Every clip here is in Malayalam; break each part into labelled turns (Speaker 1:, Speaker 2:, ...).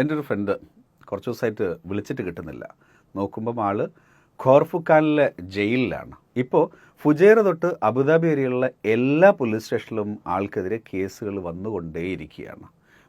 Speaker 1: എൻ്റെ ഒരു ഫ്രണ്ട് കുറച്ച് ദിവസമായിട്ട് വിളിച്ചിട്ട് കിട്ടുന്നില്ല. നോക്കുമ്പം ആൾ ഖോർഫുഖാനിലെ ജയിലിലാണ്. ഇപ്പോൾ ഫുജൈറ തൊട്ട് അബുദാബി വരെയുള്ള എല്ലാ പോലീസ് സ്റ്റേഷനിലും ആൾക്കെതിരെ കേസുകൾ വന്നുകൊണ്ടേയിരിക്കുകയാണ്.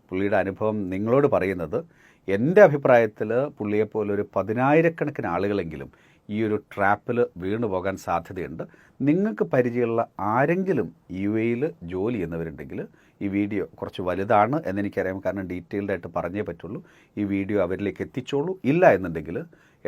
Speaker 1: പുള്ളിയുടെ അനുഭവം നിങ്ങളോട് പറയുന്നത്, എൻ്റെ അഭിപ്രായത്തിൽ പുള്ളിയെപ്പോലെ ഒരു 10,000-കണക്കിന് ആളുകളെങ്കിലും ഈ ഒരു ട്രാപ്പിൽ വീണു പോകാൻ സാധ്യതയുണ്ട്. നിങ്ങൾക്ക് പരിചയമുള്ള ആരെങ്കിലും UAE ജോലി ചെയ്യുന്നവരുണ്ടെങ്കിൽ ഈ വീഡിയോ കുറച്ച് വലുതാണ് എന്നെനിക്കറിയാം, കാരണം ഡീറ്റെയിൽഡായിട്ട് പറഞ്ഞേ പറ്റുള്ളൂ. ഈ വീഡിയോ അവരിലേക്ക് എത്തിച്ചോളൂ. ഇല്ല എന്നുണ്ടെങ്കിൽ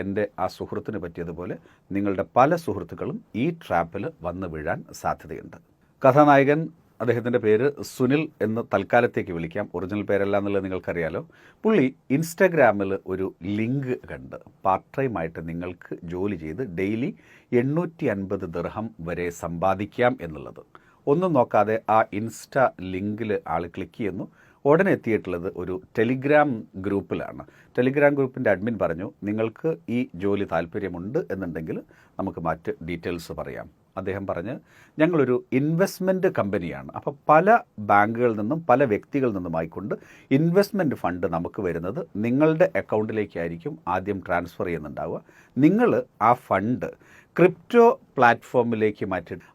Speaker 1: എൻ്റെ ആ സുഹൃത്തിന് പറ്റിയതുപോലെ നിങ്ങളുടെ പല സുഹൃത്തുക്കളും ഈ ട്രാപ്പിൽ വന്ന് വീഴാൻ സാധ്യതയുണ്ട്. കഥാനായകൻ, അദ്ദേഹത്തിൻ്റെ പേര് സുനിൽ എന്ന് തൽക്കാലത്തേക്ക് വിളിക്കാം, ഒറിജിനൽ പേരല്ല എന്നുള്ളത് നിങ്ങൾക്കറിയാലോ. പുള്ളി ഇൻസ്റ്റാഗ്രാമിൽ ഒരു ലിങ്ക് കണ്ട് പാർട്ട് ടൈമായിട്ട് നിങ്ങൾക്ക് ജോലി ചെയ്ത് ഡെയിലി 850 ദിർഹം വരെ സമ്പാദിക്കാം എന്നുള്ളത്. ഒന്നും നോക്കാതെ ആ ഇൻസ്റ്റാ ലിങ്കിൽ ആൾ ക്ലിക്ക് ചെയ്യുന്നു. ഉടനെ എത്തിയിട്ടുള്ളത് ഒരു ടെലിഗ്രാം ഗ്രൂപ്പിലാണ്. ടെലിഗ്രാം ഗ്രൂപ്പിൻ്റെ അഡ്മിൻ പറഞ്ഞു, നിങ്ങൾക്ക് ഈ ജോലി താല്പര്യമുണ്ട് എന്നുണ്ടെങ്കിൽ നമുക്ക് മറ്റ് ഡീറ്റെയിൽസ് പറയാം. അദ്ദേഹം പറഞ്ഞ്, ഞങ്ങളൊരു ഇൻവെസ്റ്റ്മെൻറ്റ് കമ്പനിയാണ്. അപ്പോൾ പല ബാങ്കുകളിൽ നിന്നും പല വ്യക്തികളിൽ നിന്നുമായിക്കൊണ്ട് ഇൻവെസ്റ്റ്മെൻറ്റ് ഫണ്ട് നമുക്ക് വരുന്നത് നിങ്ങളുടെ അക്കൗണ്ടിലേക്കായിരിക്കും ആദ്യം ട്രാൻസ്ഫർ ചെയ്യുന്നുണ്ടാവുക. നിങ്ങൾ ആ ഫണ്ട് ക്രിപ്റ്റോ പ്ലാറ്റ്ഫോമിലേക്ക്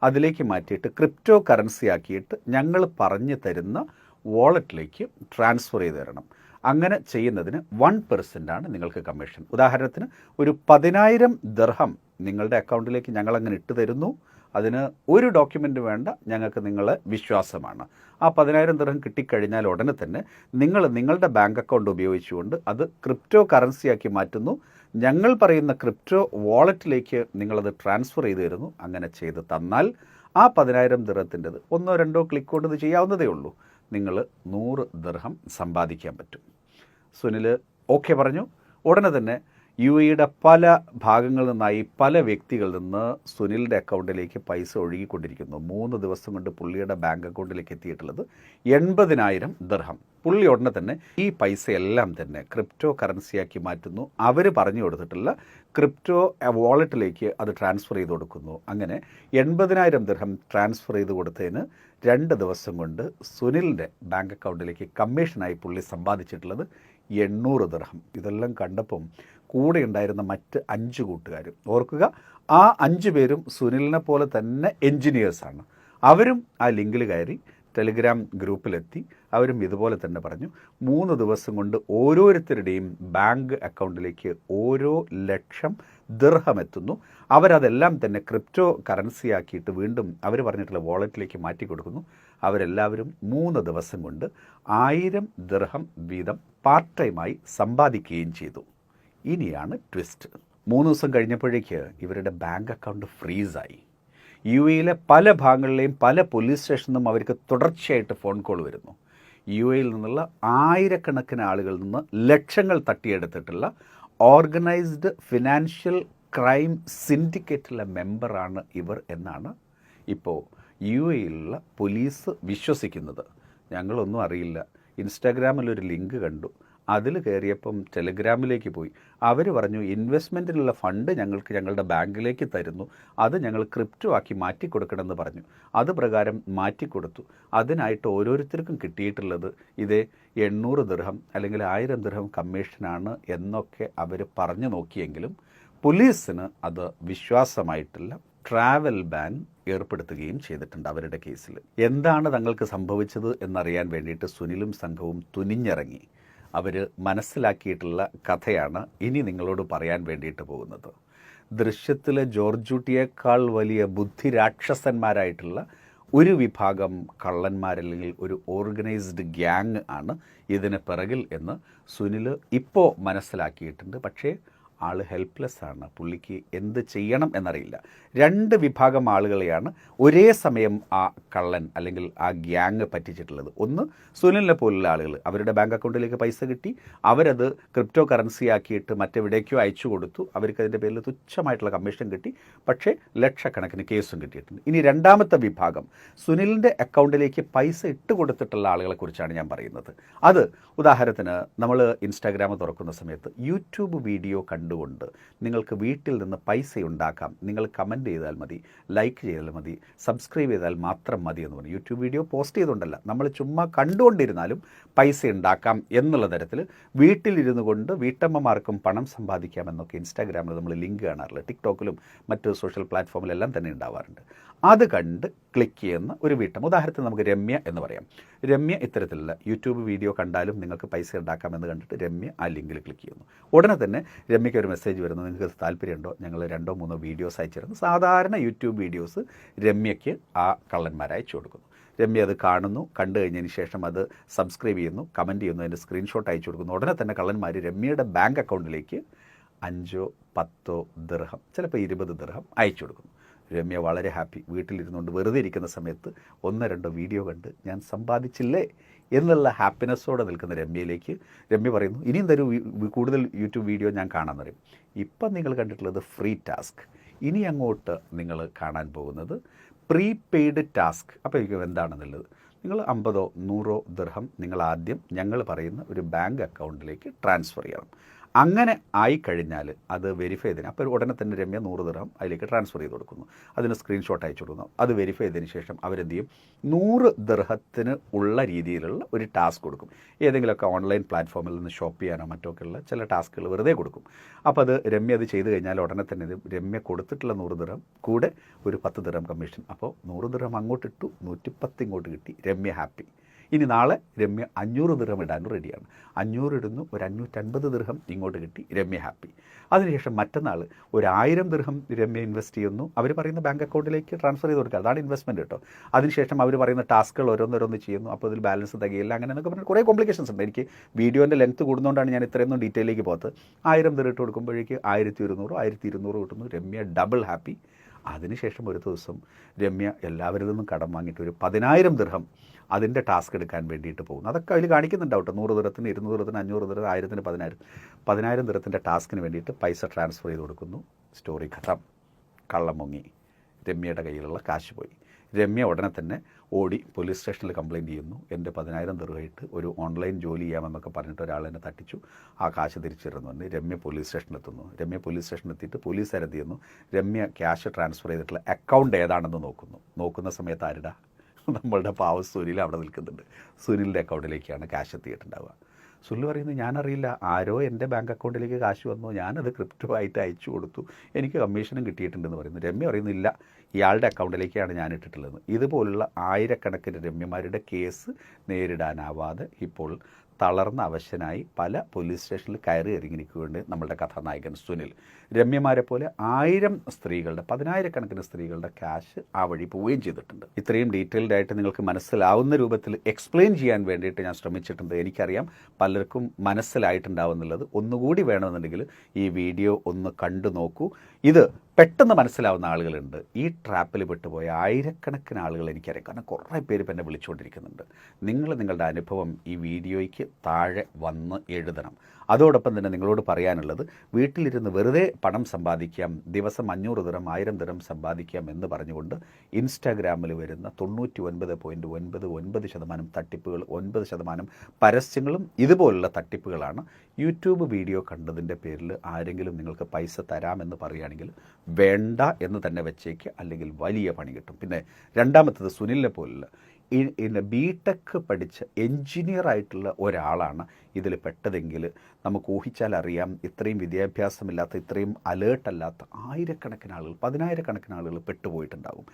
Speaker 1: അതിലേക്ക് മാറ്റിയിട്ട് ക്രിപ്റ്റോ കറൻസി ആക്കിയിട്ട് ഞങ്ങൾ പറഞ്ഞു തരുന്ന വാളറ്റിലേക്ക് ട്രാൻസ്ഫർ ചെയ്ത് തരണം. അങ്ങനെ ചെയ്യുന്നതിന് 1% നിങ്ങൾക്ക് കമ്മീഷൻ. ഉദാഹരണത്തിന് ഒരു 10,000 ദിർഹം നിങ്ങളുടെ അക്കൗണ്ടിലേക്ക് ഞങ്ങളങ്ങനെ ഇട്ട് തരുന്നു. അതിന് ഒരു ഡോക്യുമെൻ്റ് വേണ്ട, ഞങ്ങൾക്ക് നിങ്ങളെ വിശ്വാസമാണ്. ആ 10,000 ദിർഹം കിട്ടിക്കഴിഞ്ഞാൽ ഉടനെ തന്നെ നിങ്ങളുടെ ബാങ്ക് അക്കൗണ്ട് ഉപയോഗിച്ചുകൊണ്ട് അത് ക്രിപ്റ്റോ കറൻസിയാക്കി മാറ്റുന്നു. ഞങ്ങൾ പറയുന്ന ക്രിപ്റ്റോ വാളറ്റിലേക്ക് നിങ്ങളത് ട്രാൻസ്ഫർ ചെയ്ത് തരുന്നു. അങ്ങനെ ചെയ്ത് തന്നാൽ ആ 10,000 ദിർഹത്തിൻ്റെത് 1-2 ക്ലിക്ക് കൊണ്ട് ഇത് ചെയ്യാവുന്നതേ ഉള്ളൂ. നിങ്ങൾ 100 ദിർഹം സമ്പാദിക്കാൻ പറ്റും. സുനിൽ ഓക്കെ പറഞ്ഞു. ഉടനെ തന്നെ UAE പല ഭാഗങ്ങളിൽ നിന്നായി പല വ്യക്തികളിൽ നിന്ന് സുനിലിൻ്റെ അക്കൗണ്ടിലേക്ക് പൈസ ഒഴുകിക്കൊണ്ടിരിക്കുന്നു. 3 ദിവസം കൊണ്ട് പുള്ളിയുടെ ബാങ്ക് അക്കൗണ്ടിലേക്ക് എത്തിയിട്ടുള്ളത് 80,000 ദിർഹം. പുള്ളി ഉടനെ തന്നെ ഈ പൈസയെല്ലാം തന്നെ ക്രിപ്റ്റോ കറൻസിയാക്കി മാറ്റുന്നു. അവർ പറഞ്ഞു കൊടുത്തിട്ടുള്ള ക്രിപ്റ്റോ വാളറ്റിലേക്ക് അത് ട്രാൻസ്ഫർ ചെയ്ത് കൊടുക്കുന്നു. അങ്ങനെ 80,000 ദിർഹം ട്രാൻസ്ഫർ ചെയ്ത് കൊടുത്തതിന് 2 ദിവസം കൊണ്ട് സുനിലിൻ്റെ ബാങ്ക് അക്കൗണ്ടിലേക്ക് കമ്മീഷനായി പുള്ളി സമ്പാദിച്ചിട്ടുള്ളത് 800 ദിർഹം. ഇതെല്ലാം കണ്ടപ്പം കൂടെ ഉണ്ടായിരുന്ന മറ്റ് 5 കൂട്ടുകാരും, ഓർക്കുക, ആ 5 പേരും സുനിലിനെ പോലെ തന്നെ എൻജിനീയേഴ്സാണ്. അവരും ആ ലിങ്കിൽ കയറി ടെലിഗ്രാം ഗ്രൂപ്പിലെത്തി. അവരും ഇതുപോലെ തന്നെ പറഞ്ഞു, 3 ദിവസം കൊണ്ട് ഓരോരുത്തരുടെയും ബാങ്ക് അക്കൗണ്ടിലേക്ക് 1,00,000 ദിർഹം എത്തുന്നു. അവരതെല്ലാം തന്നെ ക്രിപ്റ്റോ കറൻസിയാക്കിയിട്ട് വീണ്ടും അവർ പറഞ്ഞിട്ടുള്ള വാളറ്റിലേക്ക് മാറ്റി കൊടുക്കുന്നു. അവരെല്ലാവരും 3 ദിവസം കൊണ്ട് 1000 ദിർഹം വീതം പാർട്ട് ടൈമായി സമ്പാദിക്കുകയും ചെയ്തു. ഇനിയാണ് ട്വിസ്റ്റ്. 3 ദിവസം കഴിഞ്ഞപ്പോഴേക്ക് ഇവരുടെ ബാങ്ക് അക്കൗണ്ട് ഫ്രീസായി. UAE പല ഭാഗങ്ങളിലെയും പല പോലീസ് സ്റ്റേഷനിൽ നിന്നും അവർക്ക് തുടർച്ചയായിട്ട് ഫോൺ കോൾ വരുന്നു. UAE നിന്നുള്ള 1000-കണക്കിന് ആളുകളിൽ നിന്ന് ലക്ഷങ്ങൾ തട്ടിയെടുത്തിട്ടുള്ള ഓർഗനൈസ്ഡ് ഫിനാൻഷ്യൽ ക്രൈം സിൻഡിക്കേറ്റിലെ മെമ്പറാണ് ഇവർ എന്നാണ് ഇപ്പോൾ UAE പോലീസ് വിശ്വസിക്കുന്നത്. ഞങ്ങളൊന്നും അറിയില്ല, ഇൻസ്റ്റാഗ്രാമിലൊരു ലിങ്ക് കണ്ടു, അതിൽ കയറിയപ്പം ടെലിഗ്രാമിലേക്ക് പോയി. അവർ പറഞ്ഞു, ഇൻവെസ്റ്റ്മെൻറ്റിനുള്ള ഫണ്ട് ഞങ്ങളുടെ ബാങ്കിലേക്ക് തരുന്നു, അത് ഞങ്ങൾ ക്രിപ്റ്റോ ആക്കി മാറ്റിക്കൊടുക്കണമെന്ന് പറഞ്ഞു. അത് പ്രകാരം മാറ്റിക്കൊടുത്തു. അതിനായിട്ട് ഓരോരുത്തർക്കും കിട്ടിയിട്ടുള്ളത് ഇതേ 800 ദിർഹം അല്ലെങ്കിൽ 1000 ദിർഹം കമ്മീഷനാണ് എന്നൊക്കെ അവർ പറഞ്ഞു നോക്കിയെങ്കിലും പോലീസിന് അത് വിശ്വാസമായിട്ടില്ല. ട്രാവൽ ബാൻ ഏർപ്പെടുത്തുകയും ചെയ്തിട്ടുണ്ട് അവരുടെ കേസിൽ. എന്താണ് തങ്ങൾക്ക് സംഭവിച്ചത് എന്നറിയാൻ വേണ്ടിയിട്ട് സുനിലും സംഘവും തുനിഞ്ഞിറങ്ങി. അവർ മനസ്സിലാക്കിയിട്ടുള്ള കഥയാണ് ഇനി നിങ്ങളോട് പറയാൻ വേണ്ടിയിട്ട് പോകുന്നത്. ദൃശ്യത്തിലെ ജോർജൂട്ടിയേക്കാൾ വലിയ ബുദ്ധിരാക്ഷസന്മാരായിട്ടുള്ള ഒരു വിഭാഗം കള്ളന്മാരല്ലെങ്കിൽ ഒരു ഓർഗനൈസ്ഡ് ഗ്യാങ് ആണ് ഇതിന് പിറകിൽ എന്ന് സുനിൽ ഇപ്പോൾ മനസ്സിലാക്കിയിട്ടുണ്ട്. പക്ഷേ ആൾ ഹെൽപ്ലെസ് ആണ്. പുള്ളിക്ക് എന്ത് ചെയ്യണം എന്നറിയില്ല. 2 വിഭാഗം ആളുകളെയാണ് ഒരേ സമയം ആ കള്ളൻ അല്ലെങ്കിൽ ആ ഗ്യാങ് പറ്റിച്ചിട്ടുള്ളത്. ഒന്ന്, സുനിലിനെ പോലുള്ള ആളുകൾ, അവരുടെ ബാങ്ക് അക്കൗണ്ടിലേക്ക് പൈസ കിട്ടി, അവരത് ക്രിപ്റ്റോ കറൻസി ആക്കിയിട്ട് മറ്റെവിടേക്കോ അയച്ചു കൊടുത്തു. അവർക്ക് അതിൻ്റെ പേരിൽ തുച്ഛമായിട്ടുള്ള കമ്മീഷൻ കിട്ടി, പക്ഷേ ലക്ഷക്കണക്കിന് കേസും കിട്ടിയിട്ടുണ്ട്. ഇനി രണ്ടാമത്തെ വിഭാഗം, സുനിലിൻ്റെ അക്കൗണ്ടിലേക്ക് പൈസ ഇട്ട് കൊടുത്തിട്ടുള്ള ആളുകളെക്കുറിച്ചാണ് ഞാൻ പറയുന്നത്. അത് ഉദാഹരണത്തിന് നമ്മൾ ഇൻസ്റ്റാഗ്രാം തുറക്കുന്ന സമയത്ത് യൂട്യൂബ് വീഡിയോ കണ്ടു കണ്ടുകൊണ്ട് നിങ്ങൾക്ക് വീട്ടിൽ നിന്ന് പൈസ ഉണ്ടാക്കാം. നിങ്ങൾ കമൻറ്റ് ചെയ്താൽ മതി, ലൈക്ക് ചെയ്താൽ മതി, സബ്സ്ക്രൈബ് ചെയ്താൽ മാത്രം മതി എന്ന് പറഞ്ഞു. യൂട്യൂബ് വീഡിയോ പോസ്റ്റ് ചെയ്തുകൊണ്ടല്ല, നമ്മൾ ചുമ്മാ കണ്ടുകൊണ്ടിരുന്നാലും പൈസ ഉണ്ടാക്കാം എന്നുള്ള തരത്തിൽ വീട്ടിലിരുന്നു കൊണ്ട് വീട്ടമ്മമാർക്കും പണം സമ്പാദിക്കാമെന്നൊക്കെ ഇൻസ്റ്റാഗ്രാമിൽ നമ്മൾ ലിങ്ക് കാണാറില്ല, ടിക്ടോക്കിലും മറ്റ് സോഷ്യൽ പ്ലാറ്റ്ഫോമിലെല്ലാം തന്നെ ഉണ്ടാവാറുണ്ട്. അത് കണ്ട് ക്ലിക്ക് ചെയ്യുന്ന ഒരു വീട്ടമ്മ, ഉദാഹരണത്തിന് നമുക്ക് രമ്യ എന്ന് പറയാം. രമ്യ ഇത്തരത്തിലുള്ള യൂട്യൂബ് വീഡിയോ കണ്ടാലും നിങ്ങൾക്ക് പൈസ ഉണ്ടാക്കാമെന്ന് കണ്ടിട്ട് രമ്യ ആ ലിങ്കിൽ ക്ലിക്ക് ചെയ്യുന്നു. ഉടനെ തന്നെ രമ്യയ്ക്ക് ഒരു മെസ്സേജ് വരുന്നു, നിങ്ങൾക്ക് താല്പര്യമുണ്ടോ, ഞങ്ങൾ 2-3 വീഡിയോസ് അയച്ചിരുന്നു. സാധാരണ യൂട്യൂബ് വീഡിയോസ് രമ്യയ്ക്ക് ആ കള്ളന്മാർ അയച്ചു കൊടുക്കുന്നു. രമ്യ അത് കാണുന്നു, കണ്ടു കഴിഞ്ഞതിന് ശേഷം അത് സബ്സ്ക്രൈബ് ചെയ്യുന്നു, കമൻറ്റ് ചെയ്യുന്നു, അതിൻ്റെ സ്ക്രീൻഷോട്ട് അയച്ചു കൊടുക്കുന്നു. ഉടനെ തന്നെ കള്ളന്മാർ രമ്യയുടെ ബാങ്ക് അക്കൗണ്ടിലേക്ക് 5-10 ദിർഹം, ചിലപ്പോൾ 20 ദിർഹം അയച്ചു കൊടുക്കുന്നു. രമ്യ വളരെ ഹാപ്പി. വീട്ടിലിരുന്നുകൊണ്ട് വെറുതെ ഇരിക്കുന്ന സമയത്ത് 1-2 വീഡിയോ കണ്ട് ഞാൻ സമ്പാദിച്ചില്ലേ എന്നുള്ള ഹാപ്പിനെസ്സോടെ നിൽക്കുന്ന രമ്യയിലേക്ക് രമ്യ പറയുന്നു, ഇനിയും തരൂ കൂടുതൽ യൂട്യൂബ് വീഡിയോ ഞാൻ കാണാൻ പറയും. ഇപ്പം നിങ്ങൾ കണ്ടിട്ടുള്ളത് ഫ്രീ ടാസ്ക്. ഇനി അങ്ങോട്ട് നിങ്ങൾ കാണാൻ പോകുന്നത് പ്രീപെയ്ഡ് ടാസ്ക്. അപ്പോൾ എനിക്ക് എന്താണെന്നുള്ളത്, നിങ്ങൾ 50-100 ദിർഹം നിങ്ങൾ ആദ്യം ഞങ്ങൾ പറയുന്ന ഒരു ബാങ്ക് അക്കൗണ്ടിലേക്ക് ട്രാൻസ്ഫർ ചെയ്യണം. അങ്ങനെ ആയിക്കഴിഞ്ഞാൽ അത് വെരിഫൈ ചെയ്തതിന് അപ്പോൾ ഉടനെ തന്നെ രമ്യ 100 ദിർഹം അതിലേക്ക് ട്രാൻസ്ഫർ ചെയ്ത് കൊടുക്കുന്നു. അതിന് സ്ക്രീൻഷോട്ട് അയച്ചു കൊടുക്കുന്നു. അത് വെരിഫൈ ചെയ്തതിന് ശേഷം അവരെന്ത് ചെയ്യും, 100 ദിർഹത്തിന് ഉള്ള രീതിയിലുള്ള ഒരു ടാസ്ക് കൊടുക്കും. ഏതെങ്കിലുമൊക്കെ ഓൺലൈൻ പ്ലാറ്റ്ഫോമിൽ നിന്ന് ഷോപ്പ് ചെയ്യാനോ മറ്റൊക്കെയുള്ള ചില ടാസ്കുകൾ വെറുതെ കൊടുക്കും. അപ്പോൾ അത് രമ്യ അത് ചെയ്ത് കഴിഞ്ഞാൽ ഉടനെ തന്നെ രമ്യ കൊടുത്തിട്ടുള്ള 100 ദിർഹം കൂടെ ഒരു 10 ദിർഹം കമ്മീഷൻ. അപ്പോൾ 100 ദിർഹം അങ്ങോട്ടിട്ടു, 110 ഇങ്ങോട്ട് കിട്ടി, രമ്യ ഹാപ്പി. ഇനി നാളെ രമ്യ 500 ദിർഹം ഇടാൻ റെഡിയാണ്. 500 ഇടുന്നു, ഒരു 550 ദിർഹം ഇങ്ങോട്ട് കിട്ടി, രമ്യ ഹാപ്പി. അതിനുശേഷം മറ്റന്നാൾ ഒരു 1000 ദിർഹം രമ്യ ഇൻവെസ്റ്റ് ചെയ്യുന്നു. അവർ പറയുന്ന ബാങ്ക് അക്കൗണ്ടിലേക്ക് ട്രാൻസ്ഫർ ചെയ്ത് കൊടുക്കുക, അതാണ് ഇൻവെസ്റ്റ്മെൻറ്റ് കേട്ടോ. അതിനുശേഷം അവർ പറയുന്ന ടാസ്കുകൾ ഓരോന്നോരോന്ന് ചെയ്യുന്നു. അപ്പോൾ അതിൽ ബാലൻസ് തികയില്ല, അങ്ങനെ എന്നൊക്കെ പറഞ്ഞാൽ കുറേ കോംപ്ലിക്കേഷൻസ് ഉണ്ട്. എനിക്ക് വീഡിയോൻ്റെ ലെങ്ത്ത് കൂടുന്നതുകൊണ്ടാണ് ഞാൻ ഇത്രയൊന്നും ഡീറ്റെയിലേക്ക് പോകാത്തത്. 1000 ദിർഹം ഇട്ട് കൊടുക്കുമ്പോഴേക്ക് 1200 കിട്ടുന്നു, രമ്യ ഡബിൾ ഹാപ്പി. അതിനുശേഷം ഒരു ദിവസം രമ്യ എല്ലാവരിൽ നിന്നും കടം വാങ്ങിയിട്ട് ഒരു 10,000 ദിർഹം അതിൻ്റെ ടാസ്ക് എടുക്കാൻ വേണ്ടിയിട്ട് പോകുന്നു. അതൊക്കെ അതിൽ കാണിക്കുന്നുണ്ടാവും കേട്ടോ. 100 ദിർഹത്തിന്, 200 ദിർഹത്തിന്, 500 ദിർഹം, 1000-ന് 10,000 ദിർഹത്തിൻ്റെ ടാസ്കിന് വേണ്ടിയിട്ട് പൈസ ട്രാൻസ്ഫർ ചെയ്ത് കൊടുക്കുന്നു. സ്റ്റോറി ഖത്തം. കള്ളം മുങ്ങി, രമ്യയുടെ കയ്യിലുള്ള കാശ് പോയി. രമ്യ ഉടനെ തന്നെ ഓടി പോലീസ് സ്റ്റേഷനിൽ കംപ്ലയിൻറ്റ് ചെയ്യുന്നു. എൻ്റെ 10,000 ദിർഹമായിട്ട് ഒരു ഓൺലൈൻ ജോലി ചെയ്യാമെന്നൊക്കെ പറഞ്ഞിട്ട് ഒരാൾ എന്നെ തട്ടിച്ചു, ആ കാശ് തിരിച്ചിരുന്നുണ്ട്. രമ്യ പോലീസ് സ്റ്റേഷനിലെത്തുന്നു. രമ്യ പോലീസ് സ്റ്റേഷനിലെത്തിയിട്ട് പോലീസുകാരെന്ത് ചെയ്യുന്നു, രമ്യ ക്യാഷ് ട്രാൻസ്ഫർ ചെയ്തിട്ടുള്ള അക്കൗണ്ട് ഏതാണെന്ന് നോക്കുന്ന സമയത്ത് ആരുടെ, നമ്മളുടെ പാവ സുനിൽ അവിടെ നിൽക്കുന്നുണ്ട്. സുനിലിൻ്റെ അക്കൗണ്ടിലേക്കാണ് ക്യാഷ് എത്തിയിട്ടുണ്ടാവുക. സുനിൽ പറയുന്നത്, ഞാനറിയില്ല, ആരോ എൻ്റെ ബാങ്ക് അക്കൗണ്ടിലേക്ക് കാശ് വന്നു, ഞാനത് ക്രിപ്റ്റോ ആയിട്ട് അയച്ചു കൊടുത്തു, എനിക്ക് കമ്മീഷനും കിട്ടിയിട്ടുണ്ടെന്ന് പറയുന്നു. രമ്യ പറയുന്നില്ല, ഇയാളുടെ അക്കൗണ്ടിലേക്കാണ് ഞാൻ ഇട്ടിട്ടുള്ളത്. ഇതുപോലുള്ള ആയിരക്കണക്കിന് രമ്യമാരുടെ കേസ് നേരിടാനാവാതെ ഇപ്പോൾ തളർന്ന അവശനായി പല പോലീസ് സ്റ്റേഷനിൽ കയറി ഇറങ്ങിയിരിക്കുകയുണ്ട് നമ്മളുടെ കഥാനായകൻ സുനിൽ. രമ്യമാരെ പോലെ 1000 സ്ത്രീകളുടെ, 10,000-കണക്കിന് സ്ത്രീകളുടെ ക്യാഷ് ആ വഴി പോവുകയും ചെയ്തിട്ടുണ്ട്. ഇത്രയും ഡീറ്റെയിൽഡ് ആയിട്ട് നിങ്ങൾക്ക് മനസ്സിലാവുന്ന രൂപത്തിൽ എക്സ്പ്ലെയിൻ ചെയ്യാൻ വേണ്ടിയിട്ട് ഞാൻ ശ്രമിച്ചിട്ടുണ്ട്. എനിക്കറിയാം പലർക്കും മനസ്സിലായിട്ടുണ്ടാവുന്നുള്ളത്. ഒന്നുകൂടി വേണമെന്നുണ്ടെങ്കിൽ ഈ വീഡിയോ ഒന്ന് കണ്ടു നോക്കൂ. ഇത് പെട്ടെന്ന് മനസ്സിലാവുന്ന ആളുകളുണ്ട്. ഈ ട്രാപ്പിൽ പെട്ടുപോയ ആയിരക്കണക്കിന് ആളുകൾ എനിക്കറിയാം. കാരണം കുറേ പേര് എന്നെ വിളിച്ചുകൊണ്ടിരിക്കുന്നുണ്ട്. നിങ്ങൾ നിങ്ങളുടെ അനുഭവം ഈ വീഡിയോയ്ക്ക് താഴെ വന്ന് എഴുതണം. അതോടൊപ്പം തന്നെ നിങ്ങളോട് പറയാനുള്ളത്, വീട്ടിലിരുന്ന് വെറുതെ പണം സമ്പാദിക്കാം, ദിവസം 500 ദിർഹം 1000 ദിർഹം സമ്പാദിക്കാം എന്ന് പറഞ്ഞുകൊണ്ട് ഇൻസ്റ്റാഗ്രാമിൽ വരുന്ന 99.99% തട്ടിപ്പുകൾ, 9% പരസ്യങ്ങളും ഇതുപോലുള്ള തട്ടിപ്പുകളാണ്. യൂട്യൂബ് വീഡിയോ കണ്ടതിൻ്റെ പേരിൽ ആരെങ്കിലും നിങ്ങൾക്ക് പൈസ തരാമെന്ന് പറയുകയാണെങ്കിൽ വേണ്ട എന്ന് തന്നെ വെച്ചേക്ക്, അല്ലെങ്കിൽ വലിയ പണി കിട്ടും. പിന്നെ രണ്ടാമത്തത്, സുനിലിനെ പോലുള്ള ബിടെക് പഠിച്ച എൻജിനീയറായിട്ടുള്ള ഒരാളാണ് ഇതിൽ പെട്ടതെങ്കിൽ നമുക്ക് ഊഹിച്ചാൽ അറിയാം, ഇത്രയും വിദ്യാഭ്യാസമില്ലാത്ത, ഇത്രയും അലേർട്ടല്ലാത്ത ആയിരക്കണക്കിന് ആളുകൾ, 10,000-കണക്കിന് ആളുകൾ പെട്ടുപോയിട്ടുണ്ടാകും.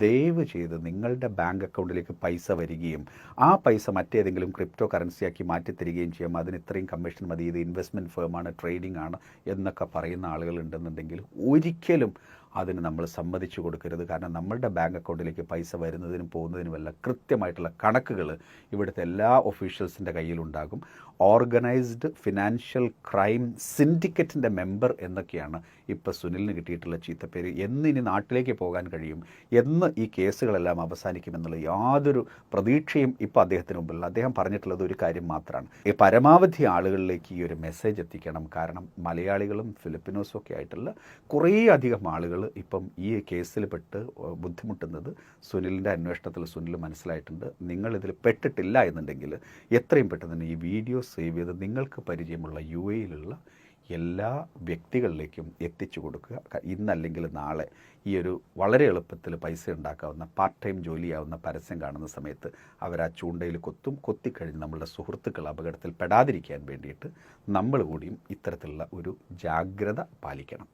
Speaker 1: ദയവ് ചെയ്ത് നിങ്ങളുടെ ബാങ്ക് അക്കൗണ്ടിലേക്ക് പൈസ വരികയും ആ പൈസ മറ്റേതെങ്കിലും ക്രിപ്റ്റോ കറൻസിയാക്കി മാറ്റിത്തരികയും ചെയ്യും. അതിന് ഇത്രയും കമ്മീഷൻ മതി, ഇത് ഇൻവെസ്റ്റ്മെൻറ്റ് ഫേമാണ്, ട്രേഡിംഗ് ആണ് എന്നൊക്കെ പറയുന്ന ആളുകൾ ഉണ്ടെന്നുണ്ടെങ്കിൽ ഒരിക്കലും അതിന് നമ്മൾ സമ്മതിച്ചു കൊടുക്കരുത്. കാരണം നമ്മളുടെ ബാങ്ക് അക്കൗണ്ടിലേക്ക് പൈസ വരുന്നതിനും പോകുന്നതിനുമല്ല കൃത്യമായിട്ടുള്ള കണക്കുകൾ ഇവിടുത്തെ എല്ലാ ഒഫീഷ്യൽസിൻ്റെ കയ്യിലുണ്ടാകും. ഓർഗനൈസ്ഡ് ഫിനാൻഷ്യൽ ക്രൈം സിൻഡിക്കേറ്റിൻ്റെ മെമ്പർ എന്നൊക്കെയാണ് ഇപ്പോൾ സുനിലിന് കിട്ടിയിട്ടുള്ള ചീത്തപ്പേര്. ഇനി നാട്ടിലേക്ക് പോകാൻ കഴിയും, എന്ന് ഈ കേസുകളെല്ലാം അവസാനിക്കുമെന്നുള്ള യാതൊരു പ്രതീക്ഷയും ഇപ്പോൾ അദ്ദേഹത്തിന് മുമ്പിലുള്ള. അദ്ദേഹം പറഞ്ഞിട്ടുള്ളത് ഒരു കാര്യം മാത്രമാണ്, ഈ പരമാവധി ആളുകളിലേക്ക് ഈ ഒരു മെസ്സേജ് എത്തിക്കണം. കാരണം മലയാളികളും ഫിലിപ്പിനോസും ഒക്കെ ആയിട്ടുള്ള കുറേ അധികം ആളുകൾ ഇപ്പം ഈ കേസിൽ പെട്ട് ബുദ്ധിമുട്ടുന്നത് സുനിലിൻ്റെ അന്വേഷണത്തിൽ സുനിൽ മനസ്സിലായിട്ടുണ്ട്. നിങ്ങളിതിൽ പെട്ടിട്ടില്ല എന്നുണ്ടെങ്കിൽ എത്രയും പെട്ടെന്ന് തന്നെ ഈ വീഡിയോ സേവ് ചെയ്ത് നിങ്ങൾക്ക് പരിചയമുള്ള UAE-യിലുള്ള എല്ലാ വ്യക്തികളിലേക്കും എത്തിച്ചു കൊടുക്കുക. ഇന്നല്ലെങ്കിൽ നാളെ ഈ ഒരു വളരെ എളുപ്പത്തിൽ പൈസ ഉണ്ടാക്കാവുന്ന പാർട്ട് ടൈം ജോലിയാവുന്ന പരസ്യം കാണുന്ന സമയത്ത് അവർ ആ ചൂണ്ടയിൽ കൊത്തിക്കഴിഞ്ഞ് നമ്മളുടെ സുഹൃത്തുക്കൾ അപകടത്തിൽ പെടാതിരിക്കാൻ വേണ്ടിയിട്ട് നമ്മൾ കൂടിയും ഇത്തരത്തിലുള്ള ഒരു ജാഗ്രത പാലിക്കണം.